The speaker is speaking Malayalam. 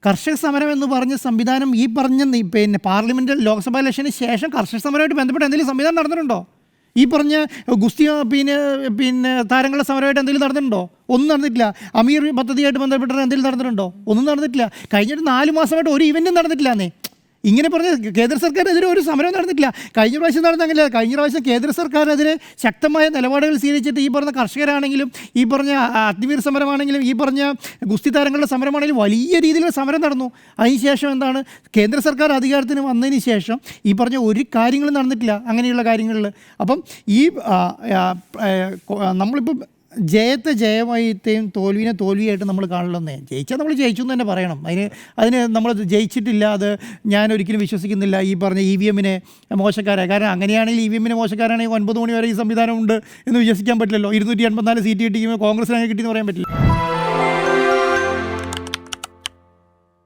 കർഷക സമരം എന്ന് പറഞ്ഞ സംവിധാനം ഈ പറഞ്ഞ പിന്നെ പാർലമെൻറ്റ് ലോക്സഭാ ഇലക്ഷന് ശേഷം കർഷക സമരമായിട്ട് ബന്ധപ്പെട്ട് എന്തെങ്കിലും സംവിധാനം നടന്നിട്ടുണ്ടോ? ഈ പറഞ്ഞ ഗുസ്തി പിന്നെ താരങ്ങളുടെ സമരമായിട്ട് എന്തെങ്കിലും നടന്നിട്ടുണ്ടോ? ഒന്നും നടന്നിട്ടില്ല. അമീർ പദ്ധതിയായിട്ട് ബന്ധപ്പെട്ട് എന്തെങ്കിലും നടന്നിട്ടുണ്ടോ? ഒന്നും നടന്നിട്ടില്ല. കഴിഞ്ഞിട്ട് 4 മാസമായിട്ട് ഒരു ഇവൻറ്റും നടന്നിട്ടില്ലാന്നേ. ഇങ്ങനെ പറഞ്ഞ് കേന്ദ്ര സർക്കാരിനെതിരെ ഒരു സമരം നടന്നിട്ടില്ല. കഴിഞ്ഞ പ്രാവശ്യം നടന്നെങ്കിലേ കഴിഞ്ഞ പ്രാവശ്യം കേന്ദ്ര സർക്കാരിനെതിരെ ശക്തമായ നിലപാടുകൾ സ്വീകരിച്ചിട്ട് ഈ പറഞ്ഞ കർഷകരാണെങ്കിലും ഈ പറഞ്ഞ അഗ്നിവീർ സമരമാണെങ്കിലും ഈ പറഞ്ഞ ഗുസ്തി താരങ്ങളുടെ സമരമാണെങ്കിലും വലിയ രീതിയിലുള്ള സമരം നടന്നു. അതിനുശേഷം എന്താണ്, കേന്ദ്ര സർക്കാർ അധികാരത്തിന് വന്നതിന് ശേഷം ഈ പറഞ്ഞ ഒരു കാര്യങ്ങളും നടന്നിട്ടില്ല അങ്ങനെയുള്ള കാര്യങ്ങളിൽ. അപ്പം ഈ നമ്മളിപ്പം ജയത്തെ ജയമായിട്ടേയും തോൽവിനെ തോൽവിയായിട്ട് നമ്മൾ കാണണമെന്നേ. ജയിച്ചാൽ നമ്മൾ ജയിച്ചു എന്ന് തന്നെ പറയണം. അതിന് നമ്മൾ ജയിച്ചിട്ടില്ല, അത് ഞാൻ ഒരിക്കലും വിശ്വസിക്കുന്നില്ല ഈ പറഞ്ഞ EVM മോശക്കാരാണ്. കാരണം അങ്ങനെയാണെങ്കിൽ EVM മോശക്കാരാണെങ്കിൽ 9 മണി വരെ ഈ സംവിധാനം ഉണ്ട് എന്ന് വിശ്വസിക്കാൻ പറ്റില്ലല്ലോ. 284 സീറ്റ് കിട്ടിക്കുമ്പോൾ കോൺഗ്രസിന് അങ്ങനെ കിട്ടിയെന്ന് പറയാൻ പറ്റില്ല.